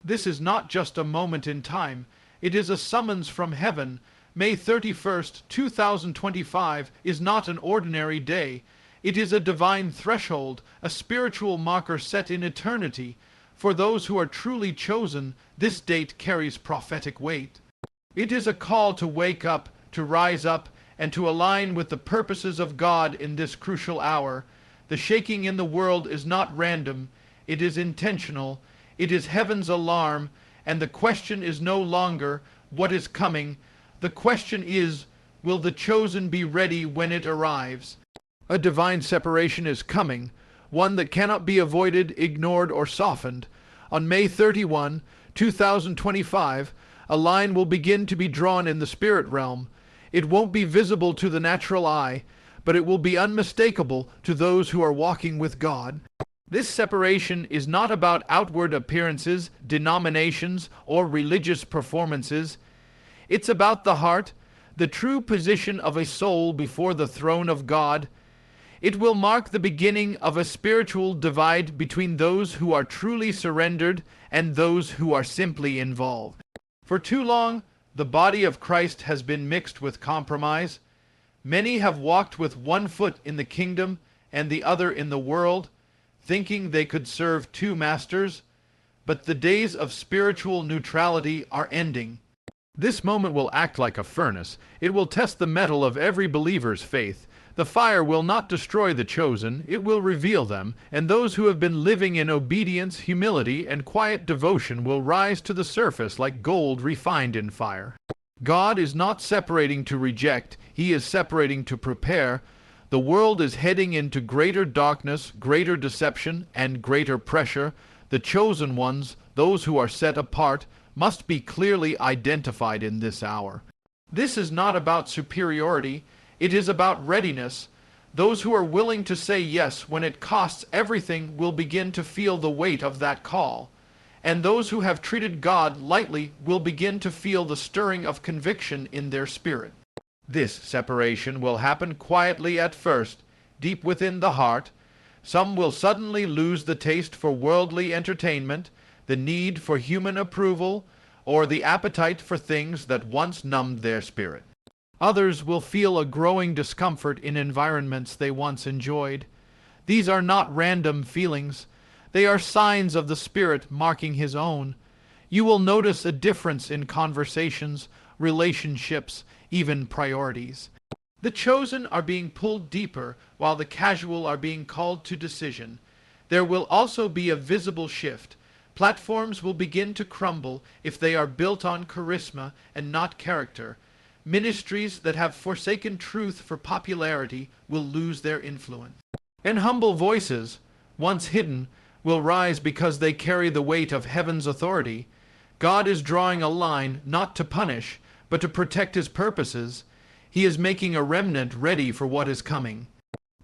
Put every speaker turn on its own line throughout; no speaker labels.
This is not just a moment in time, it is a summons from heaven. May 31st, 2025 is not an ordinary day. It is a divine threshold, a spiritual marker set in eternity. For those who are truly chosen, this date carries prophetic weight. It is a call to wake up, to rise up, and to align with the purposes of God in this crucial hour. The shaking in the world is not random, it is intentional. It is heaven's alarm, and the question is no longer, what is coming? The question is, will the chosen be ready when it arrives? A divine separation is coming, one that cannot be avoided, ignored, or softened. On May 31, 2025, a line will begin to be drawn in the spirit realm. It won't be visible to the natural eye, but it will be unmistakable to those who are walking with God. This separation is not about outward appearances, denominations, or religious performances. It's about the heart, the true position of a soul before the throne of God. It will mark the beginning of a spiritual divide between those who are truly surrendered and those who are simply involved. For too long, the body of Christ has been mixed with compromise. Many have walked with one foot in the kingdom and the other in the world, thinking they could serve two masters, but the days of spiritual neutrality are ending. This moment will act like a furnace. It will test the metal of every believer's faith. The fire will not destroy the chosen, it will reveal them, and those who have been living in obedience, humility, and quiet devotion will rise to the surface like gold refined in fire. God is not separating to reject, He is separating to prepare. The world is heading into greater darkness, greater deception, and greater pressure. The chosen ones, those who are set apart, must be clearly identified in this hour. This is not about superiority, it is about readiness. Those who are willing to say yes when it costs everything will begin to feel the weight of that call. And those who have treated God lightly will begin to feel the stirring of conviction in their spirit. This separation will happen quietly at first, deep within the heart. Some will suddenly lose the taste for worldly entertainment, the need for human approval, or the appetite for things that once numbed their spirit. Others will feel a growing discomfort in environments they once enjoyed. These are not random feelings. They are signs of the Spirit marking His own. You will notice a difference in conversations, relationships, even priorities. The chosen are being pulled deeper, while the casual are being called to decision. There will also be a visible shift. Platforms will begin to crumble if they are built on charisma and not character. Ministries that have forsaken truth for popularity will lose their influence. And humble voices, once hidden, will rise because they carry the weight of heaven's authority. God is drawing a line not to punish, but to protect His purposes. He is making a remnant ready for what is coming.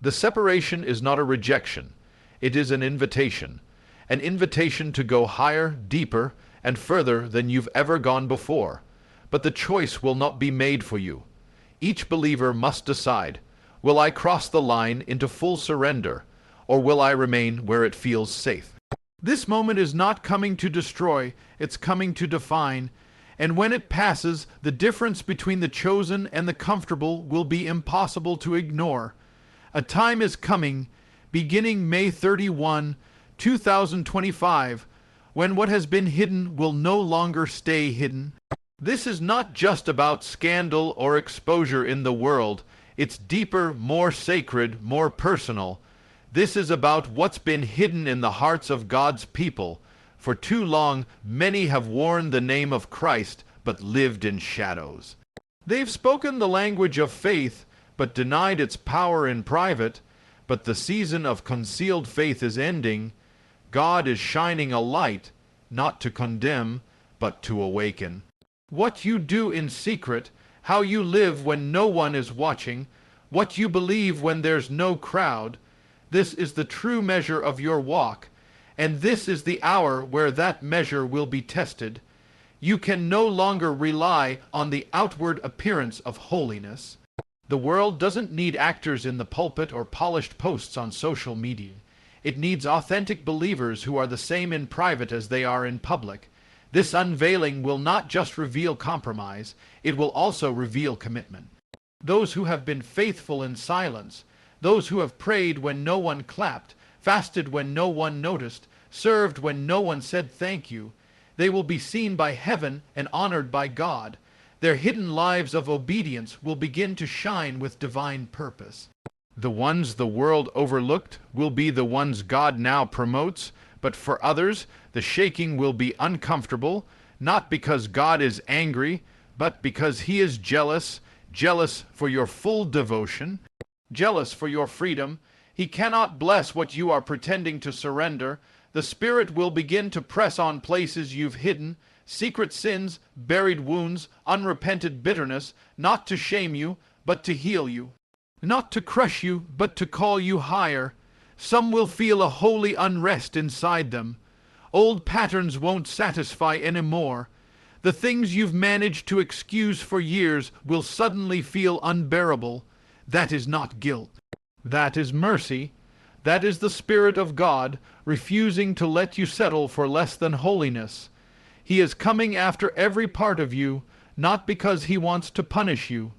The separation is not a rejection. It is an invitation to go higher, deeper, and further than you've ever gone before. But the choice will not be made for you. Each believer must decide, will I cross the line into full surrender, or will I remain where it feels safe? This moment is not coming to destroy, it's coming to define. And when it passes, the difference between the chosen and the comfortable will be impossible to ignore. A time is coming, beginning May 31, 2025, when what has been hidden will no longer stay hidden. This is not just about scandal or exposure in the world. It's deeper, more sacred, more personal. This is about what's been hidden in the hearts of God's people. For too long, many have worn the name of Christ, but lived in shadows. They've spoken the language of faith, but denied its power in private. But the season of concealed faith is ending. God is shining a light, not to condemn, but to awaken. What you do in secret, how you live when no one is watching, what you believe when there's no crowd, this is the true measure of your walk, and this is the hour where that measure will be tested. You can no longer rely on the outward appearance of holiness. The world doesn't need actors in the pulpit or polished posts on social media. It needs authentic believers who are the same in private as they are in public. This unveiling will not just reveal compromise, it will also reveal commitment. Those who have been faithful in silence, those who have prayed when no one clapped, fasted when no one noticed, served when no one said thank you, they will be seen by heaven and honored by God. Their hidden lives of obedience will begin to shine with divine purpose. The ones the world overlooked will be the ones God now promotes, but for others, the shaking will be uncomfortable, not because God is angry, but because He is jealous, jealous for your full devotion, jealous for your freedom. He cannot bless what you are pretending to surrender. The Spirit will begin to press on places you've hidden, secret sins, buried wounds, unrepented bitterness, not to shame you, but to heal you. Not to crush you, but to call you higher. Some will feel a holy unrest inside them. Old patterns won't satisfy anymore. The things you've managed to excuse for years will suddenly feel unbearable. That is not guilt. That is mercy. That is the Spirit of God refusing to let you settle for less than holiness. He is coming after every part of you, not because He wants to punish you,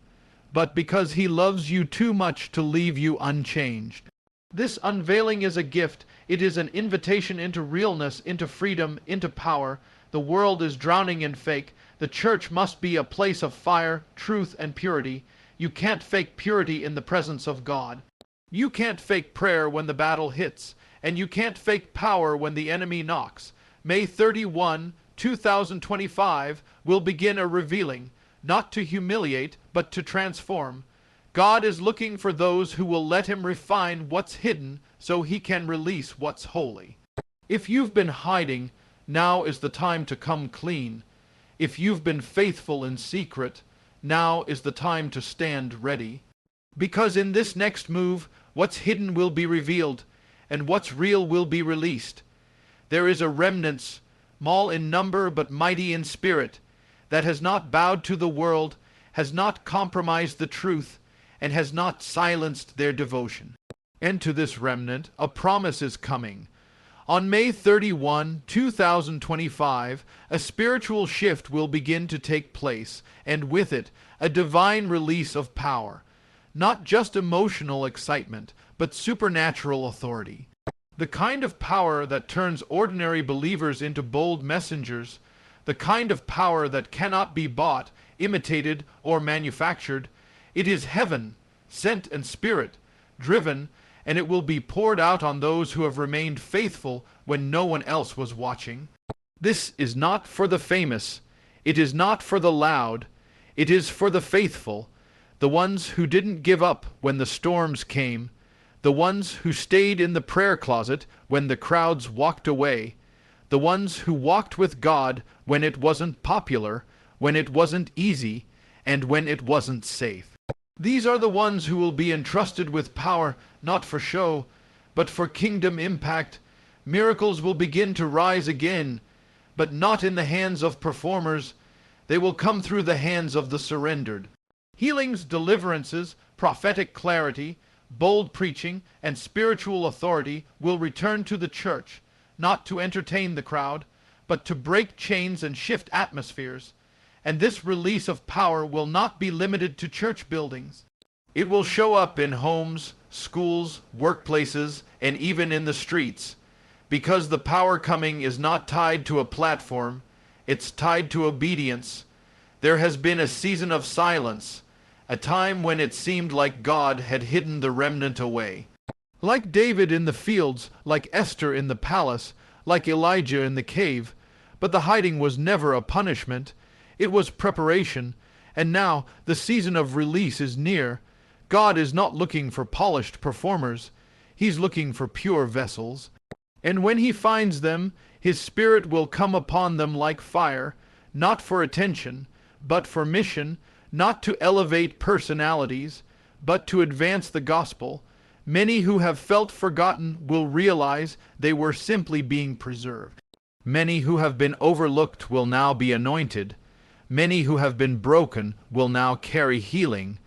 but because He loves you too much to leave you unchanged. This unveiling is a gift. It is an invitation into realness, into freedom, into power. The world is drowning in fake. The church must be a place of fire, truth, and purity. You can't fake purity in the presence of God. You can't fake prayer when the battle hits, and you can't fake power when the enemy knocks. May 31, 2025 will begin a revealing, not to humiliate, but to transform. God is looking for those who will let Him refine what's hidden so He can release what's holy. If you've been hiding, now is the time to come clean. If you've been faithful in secret, now is the time to stand ready. Because in this next move, what's hidden will be revealed, and what's real will be released. There is a remnant, small in number but mighty in spirit, that has not bowed to the world, has not compromised the truth, and has not silenced their devotion. And to this remnant, a promise is coming. On May 31, 2025, a spiritual shift will begin to take place, and with it, a divine release of power. Not just emotional excitement, but supernatural authority. The kind of power that turns ordinary believers into bold messengers, the kind of power that cannot be bought, imitated, or manufactured. It is heaven, sent and spirit, driven, and it will be poured out on those who have remained faithful when no one else was watching. This is not for the famous, it is not for the loud, it is for the faithful, the ones who didn't give up when the storms came, the ones who stayed in the prayer closet when the crowds walked away, the ones who walked with God when it wasn't popular, when it wasn't easy, and when it wasn't safe. These are the ones who will be entrusted with power, not for show, but for kingdom impact. Miracles will begin to rise again, but not in the hands of performers. They will come through the hands of the surrendered. Healings, deliverances, prophetic clarity, bold preaching, and spiritual authority will return to the church, not to entertain the crowd, but to break chains and shift atmospheres. And this release of power will not be limited to church buildings. It will show up in homes, schools, workplaces, and even in the streets. Because the power coming is not tied to a platform, it's tied to obedience. There has been a season of silence, a time when it seemed like God had hidden the remnant away. Like David in the fields, like Esther in the palace, like Elijah in the cave, but the hiding was never a punishment. It was preparation, and now the season of release is near. God is not looking for polished performers. He's looking for pure vessels. And when He finds them, His Spirit will come upon them like fire, not for attention, but for mission, not to elevate personalities, but to advance the gospel. Many who have felt forgotten will realize they were simply being preserved. Many who have been overlooked will now be anointed. Many who have been broken will now carry healing.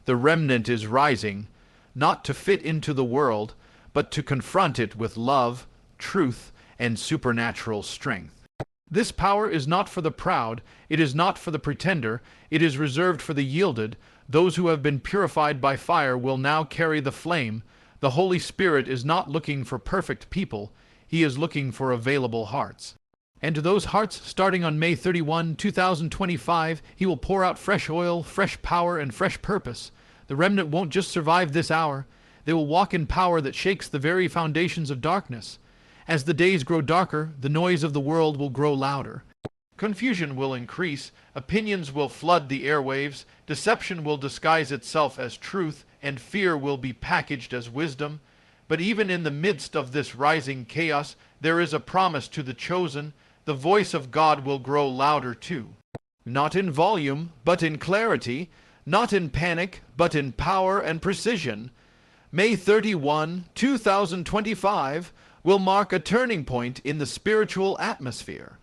The remnant is rising, not to fit into the world, but to confront it with love, truth, and supernatural strength. This power is not for the proud, it is not for the pretender, it is reserved for the yielded. Those who have been purified by fire will now carry the flame. The Holy Spirit is not looking for perfect people, He is looking for available hearts. And to those hearts, starting on May 31, 2025, He will pour out fresh oil, fresh power, and fresh purpose. The remnant won't just survive this hour. They will walk in power that shakes the very foundations of darkness. As the days grow darker, the noise of the world will grow louder. Confusion will increase, opinions will flood the airwaves, deception will disguise itself as truth, and fear will be packaged as wisdom. But even in the midst of this rising chaos, there is a promise to the chosen. The voice of God will grow louder too. Not in volume, but in clarity. Not in panic, but in power and precision. May 31, 2025 will mark a turning point in the spiritual atmosphere.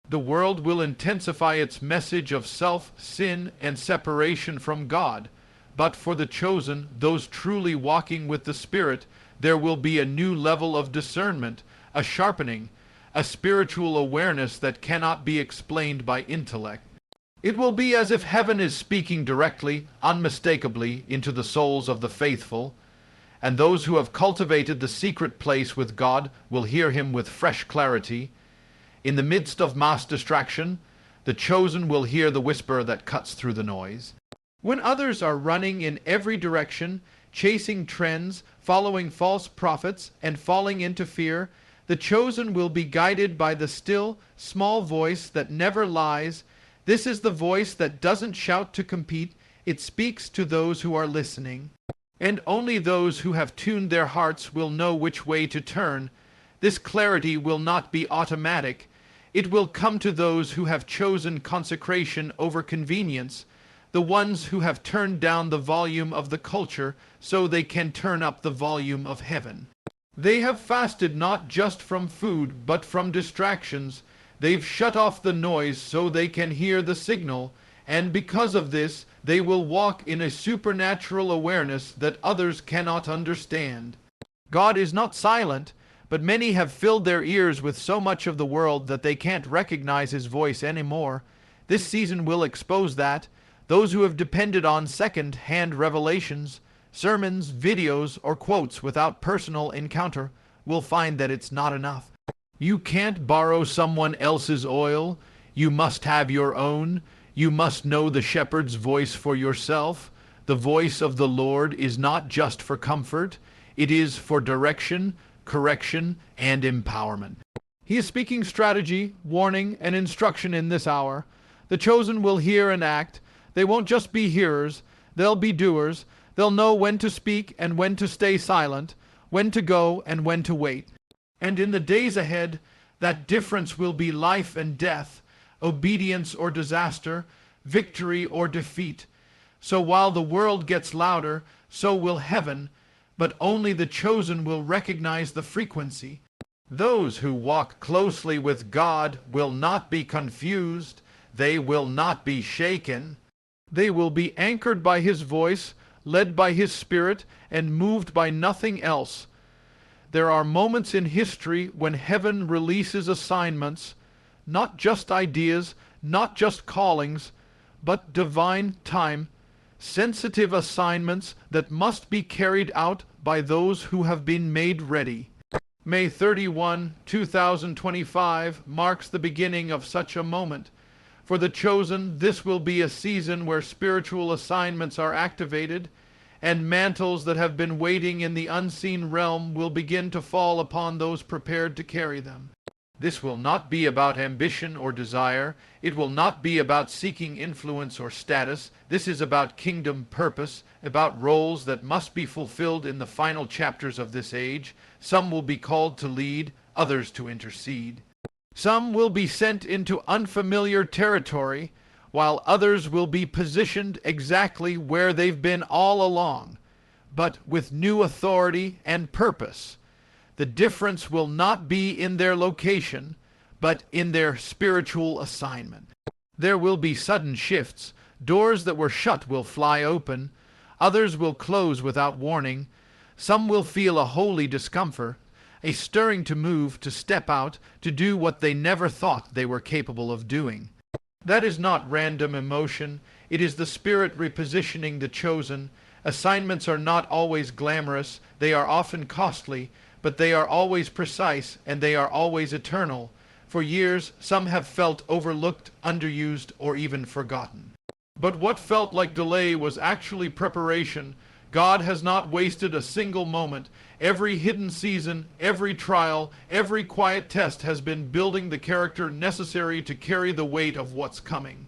The world will intensify its message of self, sin, and separation from God. But for the chosen, those truly walking with the Spirit, there will be a new level of discernment, a sharpening, a spiritual awareness that cannot be explained by intellect. It will be as if heaven is speaking directly, unmistakably, into the souls of the faithful, and those who have cultivated the secret place with God will hear Him with fresh clarity. In the midst of mass distraction, the chosen will hear the whisper that cuts through the noise. When others are running in every direction, chasing trends, following false prophets, and falling into fear, the chosen will be guided by the still, small voice that never lies. This is the voice that doesn't shout to compete. It speaks to those who are listening. And only those who have tuned their hearts will know which way to turn. This clarity will not be automatic. It will come to those who have chosen consecration over convenience, the ones who have turned down the volume of the culture so they can turn up the volume of heaven. They have fasted not just from food, but from distractions. They've shut off the noise so they can hear the signal, and because of this, they will walk in a supernatural awareness that others cannot understand. God is not silent, but many have filled their ears with so much of the world that they can't recognize His voice anymore. This season will expose that. Those who have depended on second-hand revelations, sermons, videos, or quotes without personal encounter will find that it's not enough. You can't borrow someone else's oil. You must have your own. You must know the shepherd's voice for yourself. The voice of the Lord is not just for comfort. It is for direction, correction, and empowerment. He is speaking strategy, warning, and instruction in this hour. The chosen will hear and act. They won't just be hearers, they'll be doers. They'll know when to speak and when to stay silent, when to go and when to wait. And in the days ahead, that difference will be life and death, obedience or disaster, victory or defeat. So while the world gets louder, so will heaven, but only the chosen will recognize the frequency. Those who walk closely with God will not be confused. They will not be shaken. They will be anchored by His voice, led by His Spirit, and moved by nothing else. There are moments in history when heaven releases assignments, not just ideas, not just callings, but divine time, sensitive assignments that must be carried out by those who have been made ready. May 31, 2025 marks the beginning of such a moment. For the chosen, this will be a season where spiritual assignments are activated, and mantles that have been waiting in the unseen realm will begin to fall upon those prepared to carry them. This will not be about ambition or desire. It will not be about seeking influence or status. This is about kingdom purpose, about roles that must be fulfilled in the final chapters of this age. Some will be called to lead, others to intercede. Some will be sent into unfamiliar territory, while others will be positioned exactly where they've been all along, but with new authority and purpose. The difference will not be in their location, but in their spiritual assignment. There will be sudden shifts. Doors that were shut will fly open. Others will close without warning. Some will feel a holy discomfort, a stirring to move, to step out, to do what they never thought they were capable of doing. That is not random emotion. It is the Spirit repositioning the chosen. Assignments are not always glamorous. They are often costly, but they are always precise, and they are always eternal. For years, some have felt overlooked, underused, or even forgotten. But what felt like delay was actually preparation. God has not wasted a single moment. Every hidden season, every trial, every quiet test has been building the character necessary to carry the weight of what's coming.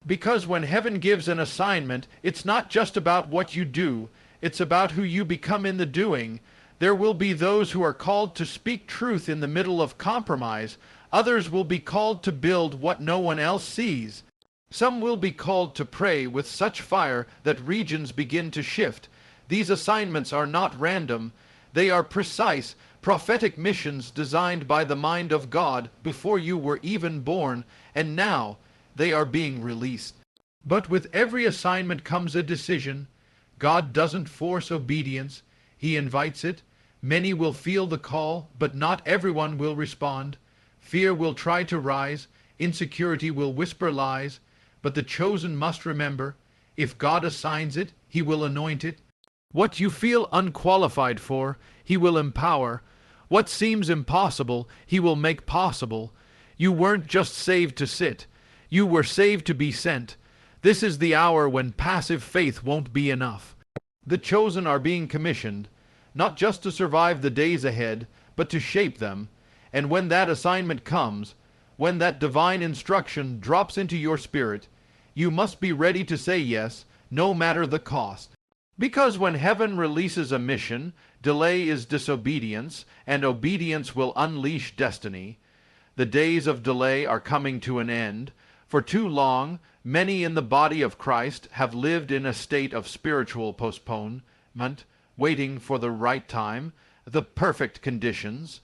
Because when heaven gives an assignment, it's not just about what you do, it's about who you become in the doing. There will be those who are called to speak truth in the middle of compromise. Others will be called to build what no one else sees. Some will be called to pray with such fire that regions begin to shift. These assignments are not random. They are precise, prophetic missions designed by the mind of God before you were even born, and now they are being released. But with every assignment comes a decision. God doesn't force obedience. He invites it. Many will feel the call, but not everyone will respond. Fear will try to rise. Insecurity will whisper lies. But the chosen must remember, if God assigns it, He will anoint it. What you feel unqualified for, He will empower. What seems impossible, He will make possible. You weren't just saved to sit. You were saved to be sent. This is the hour when passive faith won't be enough. The chosen are being commissioned, not just to survive the days ahead, but to shape them. And when that assignment comes, when that divine instruction drops into your spirit, you must be ready to say yes, no matter the cost. Because when heaven releases a mission, delay is disobedience, and obedience will unleash destiny. The days of delay are coming to an end. For too long, many in the body of Christ have lived in a state of spiritual postponement, waiting for the right time, the perfect conditions,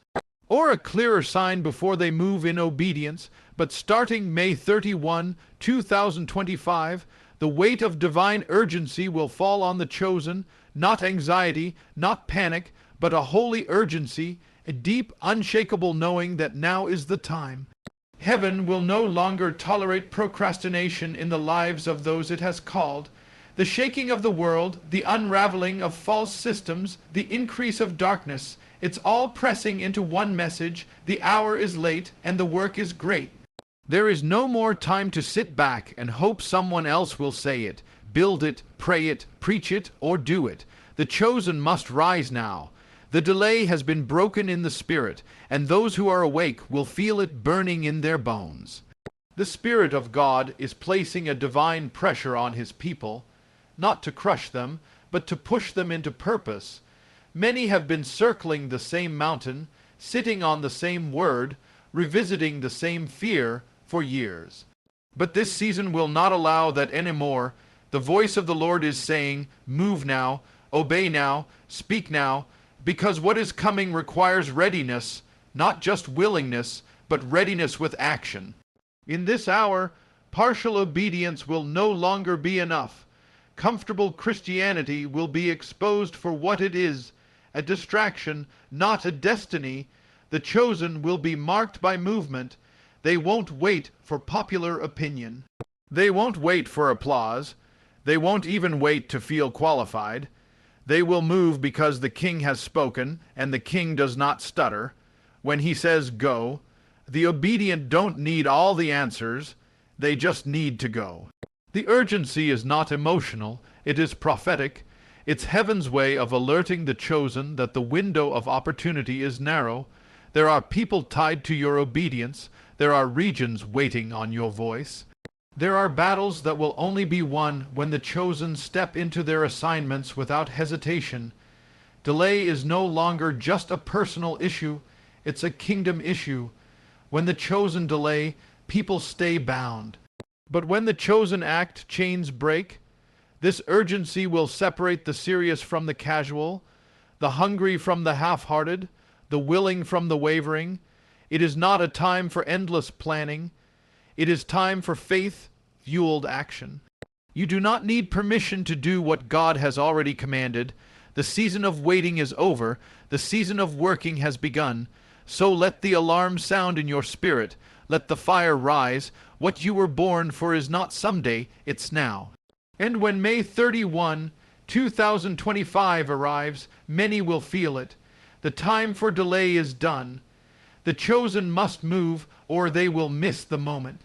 or a clearer sign before they move in obedience. But starting May 31, 2025, the weight of divine urgency will fall on the chosen, not anxiety, not panic, but a holy urgency, a deep, unshakable knowing that now is the time. Heaven will no longer tolerate procrastination in the lives of those it has called. The shaking of the world, the unraveling of false systems, the increase of darkness, it's all pressing into one message: the hour is late and the work is great. There is no more time to sit back and hope someone else will say it, build it, pray it, preach it, or do it. The chosen must rise now. The delay has been broken in the spirit, and those who are awake will feel it burning in their bones. The Spirit of God is placing a divine pressure on His people, not to crush them, but to push them into purpose. Many have been circling the same mountain, sitting on the same word, revisiting the same fear for years. But this season will not allow that anymore. The voice of the Lord is saying, move now, obey now, speak now, because what is coming requires readiness, not just willingness, but readiness with action. In this hour, partial obedience will no longer be enough. Comfortable Christianity will be exposed for what it is, a distraction, not a destiny. The chosen will be marked by movement. They won't wait for popular opinion. They won't wait for applause. They won't even wait to feel qualified. They will move because the King has spoken, and the King does not stutter. When He says go, the obedient don't need all the answers. They just need to go. The urgency is not emotional. It is prophetic. It's heaven's way of alerting the chosen that the window of opportunity is narrow. There are people tied to your obedience. There are regions waiting on your voice. There are battles that will only be won when the chosen step into their assignments without hesitation. Delay is no longer just a personal issue. It's a kingdom issue. When the chosen delay, people stay bound. But when the chosen act, chains break. This urgency will separate the serious from the casual, the hungry from the half-hearted, the willing from the wavering. It is not a time for endless planning. It is time for faith-fueled action. You do not need permission to do what God has already commanded. The season of waiting is over, the season of working has begun. So let the alarm sound in your spirit, let the fire rise. What you were born for is not someday, it's now. And when May 31, 2025 arrives, many will feel it. The time for delay is done. The chosen must move, or they will miss the moment.